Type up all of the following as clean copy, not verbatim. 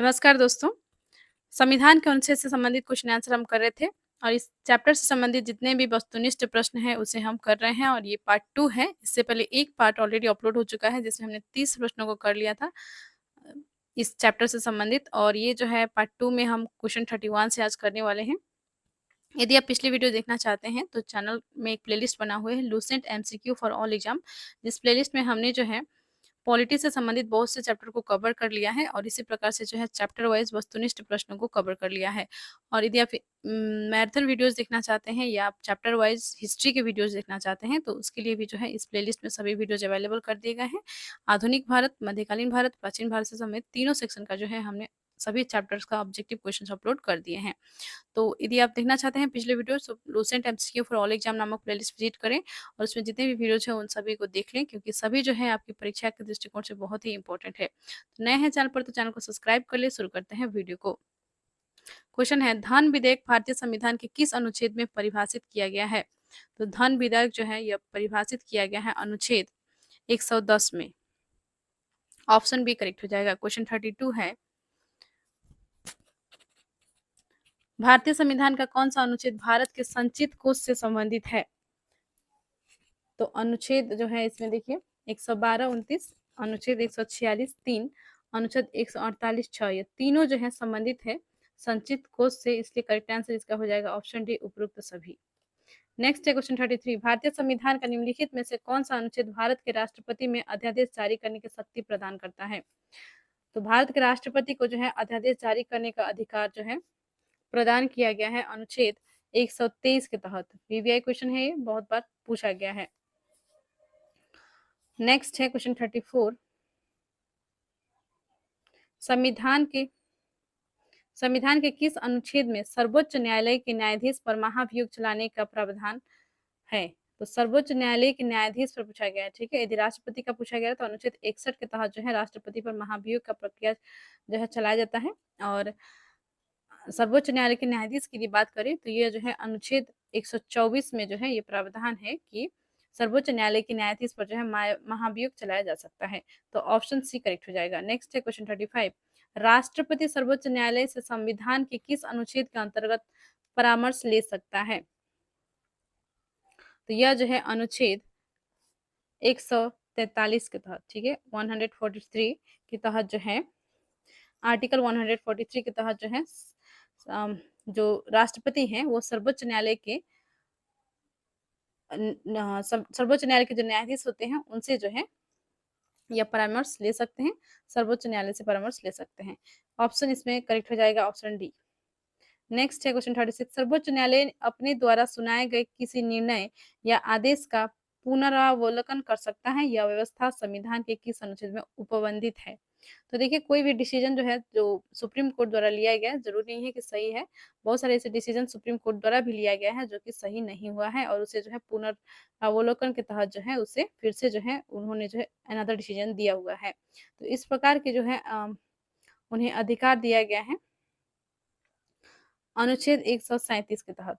नमस्कार दोस्तों। संविधान के अनुच्छेद से संबंधित क्वेश्चन आंसर हम कर रहे थे और इस चैप्टर से संबंधित जितने भी वस्तुनिष्ठ प्रश्न हैं उसे हम कर रहे हैं और ये पार्ट 2 है। इससे पहले एक पार्ट ऑलरेडी अपलोड हो चुका है जिसमें हमने 30 प्रश्नों को कर लिया था इस चैप्टर से संबंधित और ये जो है पार्ट 2 में हम क्वेश्चन 31 से आज करने वाले हैं। यदि आप पिछली वीडियो देखना चाहते हैं तो चैनल में एक प्लेलिस्ट बना हुआ है Lucent MCQ for all exam. जिस प्लेलिस्ट में हमने जो है पॉलिटी से संबंधित बहुत से चैप्टर को कवर कर लिया है और इसी प्रकार से जो है चैप्टर वाइज वस्तुनिष्ठ प्रश्नों को कवर कर लिया है। और यदि आप मैराथन वीडियोस देखना चाहते हैं या आप चैप्टर वाइज हिस्ट्री के वीडियोस देखना चाहते हैं तो उसके लिए भी जो है इस प्लेलिस्ट में सभी वीडियोज अवेलेबल कर दिए गए हैं। आधुनिक भारत, मध्यकालीन भारत, प्राचीन भारत से संबंधित तीनों सेक्शन का जो है हमने सभी चैप्टर्स का ऑब्जेक्टिव क्वेश्चन अपलोड कर दिए हैं। तो यदि आप देखना चाहते हैं पिछले वीडियो तो Lucent MCQ for all exam नामक प्लेलिस्ट विजिट करें और उसमें जितने भी वीडियोज हैं उन सभी को देख लें क्योंकि सभी जो है आपकी परीक्षा के दृष्टिकोण से बहुत ही इंपॉर्टेंट है। तो नए हैं चैनल पर तो चैनल को सब्सक्राइब कर ले। शुरू करते हैं वीडियो को। क्वेश्चन है धन विधेयक भारतीय संविधान के किस अनुच्छेद में परिभाषित किया गया है? तो धन विधेयक जो है यह परिभाषित किया गया है अनुच्छेद 110 में। ऑप्शन बी करेक्ट हो जाएगा। क्वेश्चन 32 है भारतीय संविधान का कौन सा अनुच्छेद भारत के संचित कोष से संबंधित है? तो अनुच्छेद जो है इसमें देखिए 112, 29, अनुच्छेद 146, 3, अनुच्छेद 148, 6 ये तीनों जो है संबंधित है संचित कोष से, इसलिए करेक्ट आंसर इसका हो जाएगा ऑप्शन डी उपरोक्त सभी। नेक्स्ट है क्वेश्चन 33 भारतीय संविधान का निम्नलिखित में से कौन सा अनुच्छेद भारत के राष्ट्रपति में अध्यादेश जारी करने की शक्ति प्रदान करता है? तो भारत के राष्ट्रपति को जो है अध्यादेश जारी करने का अधिकार जो है प्रदान किया गया है अनुच्छेद 123 के तहत। वीवीआई क्वेश्चन है, ये बहुत बार पूछा गया है। नेक्स्ट है क्वेश्चन 34 संविधान के किस अनुच्छेद में सर्वोच्च न्यायालय के न्यायाधीश पर महाभियोग चलाने का प्रावधान है? तो सर्वोच्च न्यायालय के न्यायाधीश पर पूछा गया है। ठीक है, यदि राष्ट्रपति का पूछा गया तो अनुच्छेद 61 के तहत जो है राष्ट्रपति पर महाभियोग का प्रक्रिया जो है चलाया जाता है। और सर्वोच्च न्यायालय के न्यायाधीश की बात करें तो ये जो है अनुच्छेद 124 में जो है ये प्रावधान है कि सर्वोच्च न्यायालय के न्यायाधीश पर जो है महाभियोग चलाया जा सकता है। तो ऑप्शन सी करेक्ट हो जाएगा। नेक्स्ट है क्वेश्चन 35 राष्ट्रपति सर्वोच्च न्यायालय से संविधान के किस अनुच्छेद के अंतर्गत परामर्श ले सकता है? तो यह जो है अनुच्छेद 143 के तहत, ठीक है, 143 के तहत जो है आर्टिकल 143 के तहत जो है जो राष्ट्रपति हैं वो सर्वोच्च न्यायालय के सर्वोच्च न्यायालय के जो न्यायाधीश होते हैं उनसे जो है या परामर्श ले सकते हैं, सर्वोच्च न्यायालय से परामर्श ले सकते हैं। ऑप्शन इसमें करेक्ट हो जाएगा ऑप्शन डी। नेक्स्ट है क्वेश्चन 36 सर्वोच्च न्यायालय अपने द्वारा सुनाए गए किसी निर्णय या आदेश का पुनरावलोकन कर सकता है? यह व्यवस्था संविधान के किस अनुच्छेद में उपबंधित है? तो देखिए कोई भी डिसीजन जो है जो सुप्रीम कोर्ट द्वारा लिया गया है जरूरी नहीं है कि सही है, बहुत सारे ऐसे डिसीजन सुप्रीम कोर्ट द्वारा भी लिया गया है जो कि सही नहीं हुआ है और उसे जो है पुनरावलोकन के तहत जो है उसे फिर से जो है उन्होंने जो है अनदर डिसीजन दिया हुआ है। तो इस प्रकार के जो है उन्हें अधिकार दिया गया है अनुच्छेद 137 के तहत।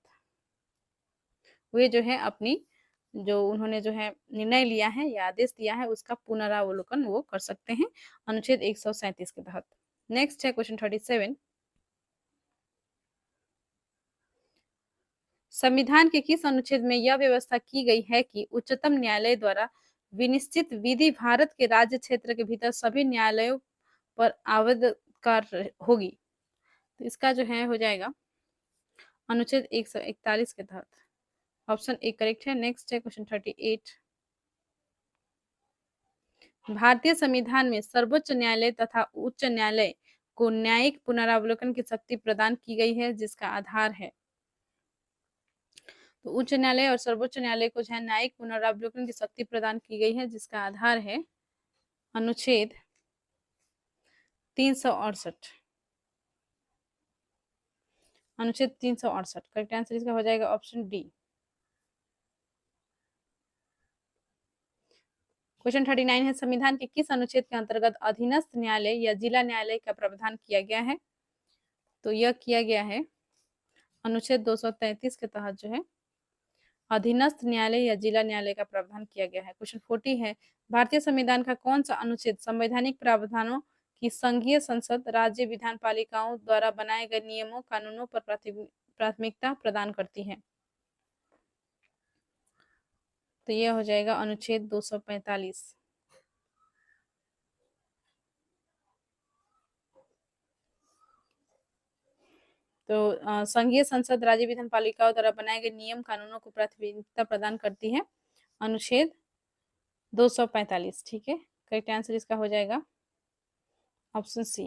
वे जो है अपनी जो उन्होंने जो है निर्णय लिया है या आदेश दिया है उसका पुनरावलोकन वो कर सकते हैं अनुच्छेद 137 के तहत। नेक्स्ट है क्वेश्चन 37 संविधान के किस अनुच्छेद में यह व्यवस्था की गई है कि उच्चतम न्यायालय द्वारा विनिश्चित विधि भारत के राज्य क्षेत्र के भीतर सभी न्यायालयों पर आवश्यक होगी? तो इसका जो है हो जाएगा अनुच्छेद 141 के तहत। ऑप्शन ए करेक्ट है। नेक्स्ट है क्वेश्चन 38 भारतीय संविधान में सर्वोच्च न्यायालय तथा उच्च न्यायालय को न्यायिक पुनरावलोकन की शक्ति प्रदान की गई है जिसका आधार है। तो उच्च न्यायालय और सर्वोच्च न्यायालय को जो है न्यायिक पुनरावलोकन की शक्ति प्रदान की गई है जिसका आधार है अनुच्छेद 368। अनुच्छेद 368 करेक्ट आंसर इसका हो जाएगा ऑप्शन डी। क्वेश्चन 39 है संविधान के किस अनुच्छेद के अंतर्गत अधीनस्थ न्यायालय या जिला न्यायालय का प्रावधान किया गया है? तो यह किया गया है अनुच्छेद 233 के तहत जो है अधीनस्थ न्यायालय या जिला न्यायालय का प्रावधान किया गया है। क्वेश्चन 40 है भारतीय संविधान का कौन सा अनुच्छेद संवैधानिक प्रावधानों कि संघीय संसद राज्य विधान पालिकाओं द्वारा बनाए गए नियमों कानूनों पर प्राथमिकता प्रदान करती है। तो यह हो जाएगा अनुच्छेद 245। तो संघीय संसद राज्य विधान पालिकाओं द्वारा बनाए गए नियम कानूनों को प्राथमिकता प्रदान करती है, अनुच्छेद 245। ठीक है, करेक्ट आंसर इसका हो जाएगा ऑप्शन सी।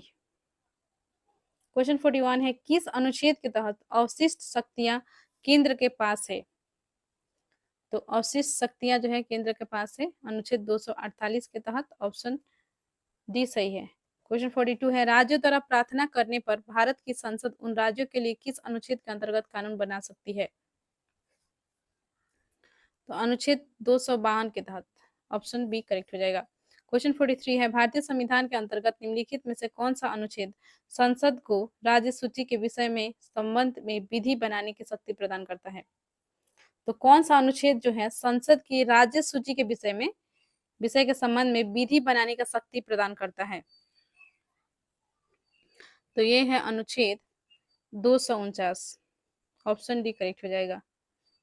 क्वेश्चन 41 है, किस अनुच्छेद के तहत अवशिष्ट शक्तियां केंद्र के पास है? तो अवशिष्ट शक्तियां जो है केंद्र के पास है, अनुच्छेद 248 के तहत, ऑप्शन डी सही है। क्वेश्चन 42 है, राज्यों द्वारा प्रार्थना करने पर भारत की संसद उन राज्यों के लिए किस अनुच्छेद के अंतर्गत कानून बना सकती है? तो अनुच्छेद 252 के तहत, ऑप्शन बी करेक्ट हो जाएगा। क्वेश्चन 43 है, भारतीय संविधान के अंतर्गत निम्नलिखित में से कौन सा अनुच्छेद संसद को राज्य सूची के विषय में संबंध में विधि बनाने की शक्ति प्रदान करता है? तो कौन सा अनुच्छेद जो है संसद की राज्य सूची के विषय के संबंध में विधि बनाने का शक्ति प्रदान करता है? तो ये है अनुच्छेद 249, ऑप्शन डी करेक्ट हो जाएगा।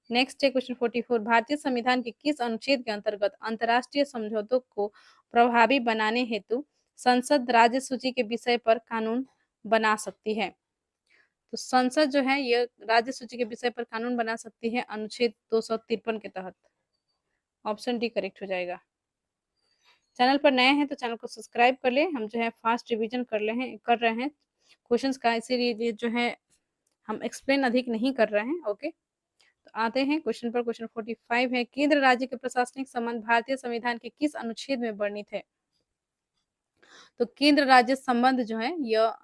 नेक्स्ट है क्वेश्चन 44, भारतीय संविधान के किस अनुच्छेद के अंतर्गत अंतर्राष्ट्रीय समझौतों को प्रभावी बनाने हेतु संसद राज्य सूची के विषय पर कानून बना सकती है? तो संसद जो है यह राज्य सूची के विषय पर कानून बना सकती है अनुच्छेद 253 के तहत, ऑप्शन डी करेक्ट हो जाएगा। चैनल पर नए हैं तो चैनल को सब्सक्राइब कर ले, हम जो है फास्ट रिवीजन कर रहे हैं क्वेश्चंस का, इसीलिए जो है हम एक्सप्लेन अधिक नहीं कर रहे हैं। ओके, तो आते हैं क्वेश्चन पर। क्वेश्चन 45 है, केंद्र राज्य के प्रशासनिक संबंध भारतीय संविधान के किस अनुच्छेद में वर्णित है? तो केंद्र राज्य संबंध जो है यह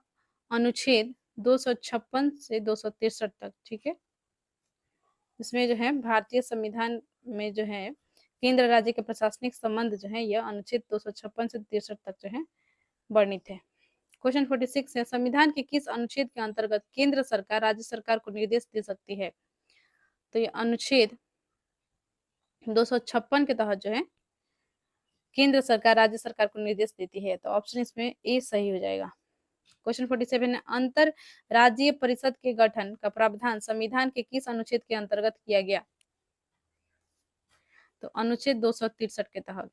अनुच्छेद 256 से 263 तक, ठीक है, इसमें जो है भारतीय संविधान में जो है केंद्र राज्य के प्रशासनिक संबंध जो है यह अनुच्छेद 256 से 63 तक जो है वर्णित है। क्वेश्चन 46 है, संविधान के किस अनुच्छेद के अंतर्गत केंद्र सरकार राज्य सरकार को निर्देश दे सकती है? तो ये अनुच्छेद 256 के तहत जो है केंद्र सरकार राज्य सरकार को निर्देश देती है, तो ऑप्शन इसमें ए सही हो जाएगा। क्वेश्चन 47 है, अंतर राज्यीय परिषद के गठन का प्रावधान संविधान के किस अनुच्छेद के अंतर्गत किया गया? तो अनुच्छेद 263 के तहत।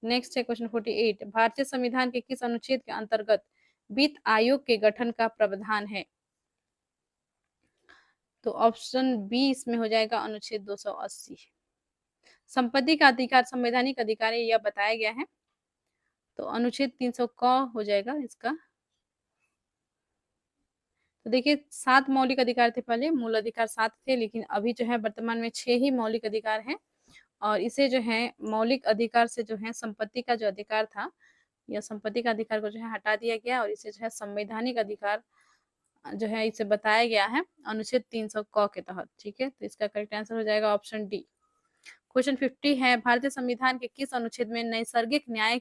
नेक्स्ट है क्वेश्चन 48, भारतीय संविधान के किस अनुच्छेद के अंतर्गत वित्त आयोग के गठन का प्रावधान है? तो ऑप्शन बी इसमें हो जाएगा अनुच्छेद 280। संपत्ति का अधिकार संवैधानिक अधिकार है यह बताया गया है, तो अनुच्छेद 300 क हो जाएगा इसका। तो देखिए 7 मौलिक अधिकार थे, पहले मूल अधिकार 7 थे, लेकिन अभी जो है वर्तमान में 6 ही मौलिक अधिकार हैं, और इसे जो है मौलिक अधिकार से जो है संपत्ति का जो अधिकार था, यह संपत्ति का अधिकार को जो है हटा दिया गया और इसे जो है संवैधानिक अधिकार जो है इसे बताया गया है अनुच्छेद 300 क के तहत, ठीक है, तो इसका करेक्ट आंसर हो जाएगा ऑप्शन डी। क्वेश्चन 50 है, भारतीय संविधान के किस अनुच्छेद में नैसर्गिक न्याय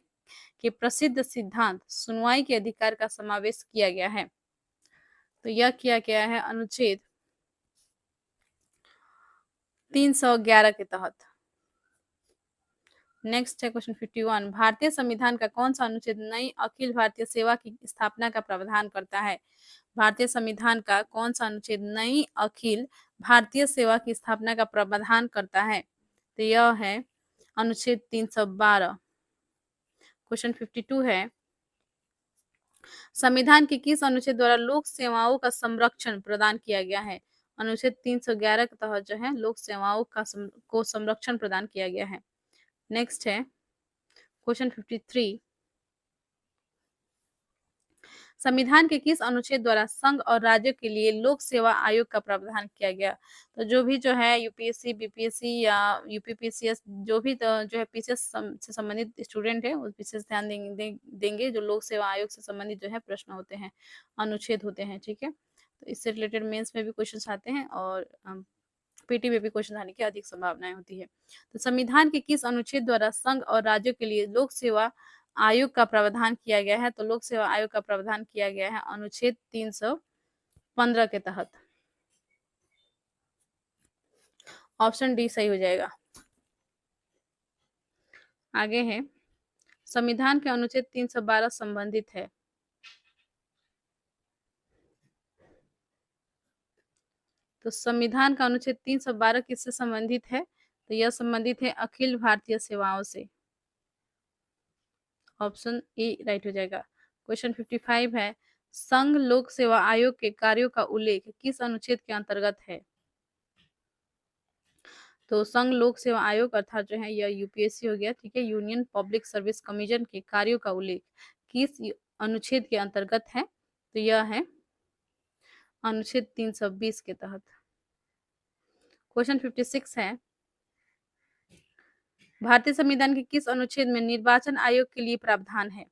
के प्रसिद्ध सिद्धांत सुनवाई के अधिकार का समावेश किया गया है? तो यह किया गया है अनुच्छेद 311 के तहत। नेक्स्ट है क्वेश्चन 51, भारतीय संविधान का कौन सा अनुच्छेद नई अखिल भारतीय सेवा की स्थापना का प्रावधान करता है? भारतीय संविधान का कौन सा अनुच्छेद नई अखिल भारतीय सेवा की स्थापना का प्रावधान करता है? तो यह है अनुच्छेद 312। क्वेश्चन 52 है, संविधान के किस अनुच्छेद द्वारा लोक सेवाओं का संरक्षण प्रदान किया गया है? अनुच्छेद 311 के तहत जो है लोक सेवाओं को संरक्षण प्रदान किया गया है। नेक्स्ट है क्वेश्चन 53, संविधान के किस अनुच्छेद द्वारा संघ और राज्य के लिए लोक सेवा आयोग का प्रावधान किया गया? तो जो भी जो है यूपीएससी बीपीएससी या यूपीपीसीएस जो भी जो है पीसीएस से संबंधित स्टूडेंट है उस विशेष ध्यान देंगे जो लोक सेवा आयोग से संबंधित जो है प्रश्न होते हैं, अनुच्छेद होते हैं, ठीक है, तो इससे रिलेटेड मेंस में भी क्वेश्चन आते हैं और पीटी में भी क्वेश्चन आने की अधिक संभावनाएं होती है। तो संविधान के किस अनुच्छेद द्वारा संघ और राज्यों के लिए लोक सेवा आयोग का प्रावधान किया गया है? तो लोक सेवा आयोग का प्रावधान किया गया है अनुच्छेद 315 के तहत, ऑप्शन डी सही हो जाएगा। आगे है संविधान के अनुच्छेद 312 संबंधित है? तो संविधान का अनुच्छेद 312 किससे संबंधित है? तो यह संबंधित है अखिल भारतीय सेवाओं से। ऑप्शन ए राइट हो जाएगा। क्वेश्चन 55 है, संघ लोक सेवा आयोग के कार्यों का उल्लेख किस अनुच्छेद के अंतर्गत है? तो संघ लोक सेवा आयोग अर्थात जो है यह यूपीएससी हो गया, ठीक है। यूनियन पब्लिक सर्विस कमीशन के कार्यों का उल्लेख किस अनुच्छेद के अंतर्गत है? तो यह है अनुच्छेद 320 के तहत। क्वेश्चन 56 है, भारतीय संविधान के किस अनुच्छेद में निर्वाचन आयोग के लिए प्रावधान है?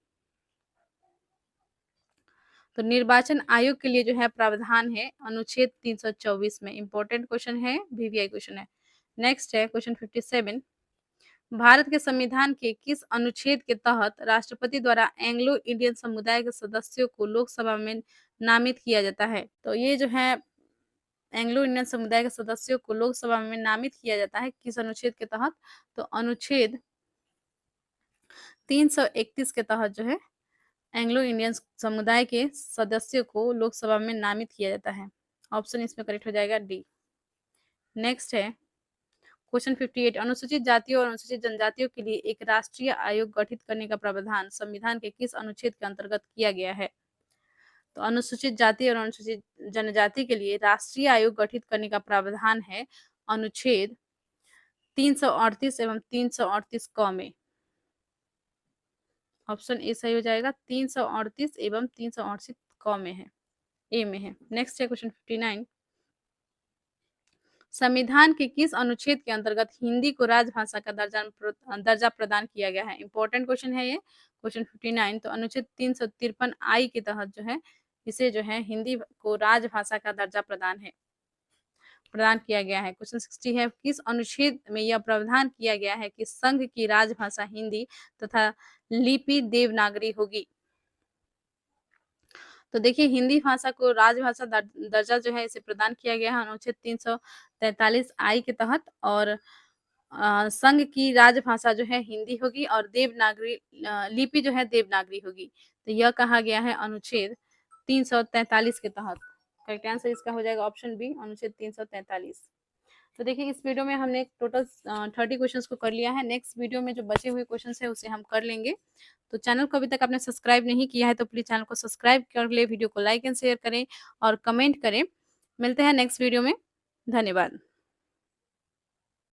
तो निर्वाचन आयोग के लिए जो है प्रावधान है अनुच्छेद 324 में। इंपॉर्टेंट क्वेश्चन है, वीवीआई क्वेश्चन है। नेक्स्ट है क्वेश्चन 57, भारत के संविधान के किस अनुच्छेद के तहत राष्ट्रपति द्वारा एंग्लो इंडियन समुदाय के सदस्यों को लोकसभा में नामित किया जाता है? तो ये जो है एंग्लो इंडियन समुदाय के सदस्यों को लोकसभा में नामित किया जाता है किस अनुच्छेद के तहत? तो अनुच्छेद 331 के तहत जो है एंग्लो इंडियन समुदाय के सदस्यों को लोकसभा में नामित किया जाता है। ऑप्शन इसमें करेक्ट हो जाएगा डी। नेक्स्ट है क्वेश्चन 58, अनुसूचित जातियों और अनुसूचित जनजातियों के लिए एक राष्ट्रीय आयोग गठित करने का प्रावधान संविधान के किस अनुच्छेद के अंतर्गत किया गया है? तो अनुसूचित जाति और अनुसूचित जनजाति के लिए राष्ट्रीय आयोग गठित करने का प्रावधान है अनुच्छेद 338 एवं 338 क में। ऑप्शन ए सही हो जाएगा, 338 एवं 338 क में है, ए में है। नेक्स्ट है क्वेश्चन 59, संविधान के किस अनुच्छेद के अंतर्गत हिंदी को राजभाषा का दर्जा प्रदान किया गया है? इंपॉर्टेंट क्वेश्चन है ये क्वेश्चन 59। तो अनुच्छेद 353 आई के तहत जो है इसे जो है हिंदी को राजभाषा का दर्जा प्रदान किया गया है। क्वेश्चन 60 है, किस अनुच्छेद में यह प्रावधान किया गया है कि संघ की राजभाषा हिंदी तथा लिपि देवनागरी होगी? तो देखिए हिंदी भाषा को राजभाषा दर्जा जो है इसे प्रदान किया गया है अनुच्छेद 343 आई के तहत, और संघ की राजभाषा जो है हिंदी होगी और देवनागरी लिपि जो है देवनागरी होगी। तो यह कहा गया है अनुच्छेद 343 के तहत। करेक्ट आंसर इसका हो जाएगा ऑप्शन बी, अनुच्छेद 343। तो देखिए इस वीडियो में हमने टोटल 30 क्वेश्चंस को कर लिया है। नेक्स्ट वीडियो में जो बचे हुए क्वेश्चंस है उसे हम कर लेंगे। तो चैनल को अभी तक आपने सब्सक्राइब नहीं किया है तो प्लीज चैनल को सब्सक्राइब कर ले, वीडियो को लाइक एंड शेयर करें और कमेंट करें। मिलते हैं नेक्स्ट वीडियो में। धन्यवाद।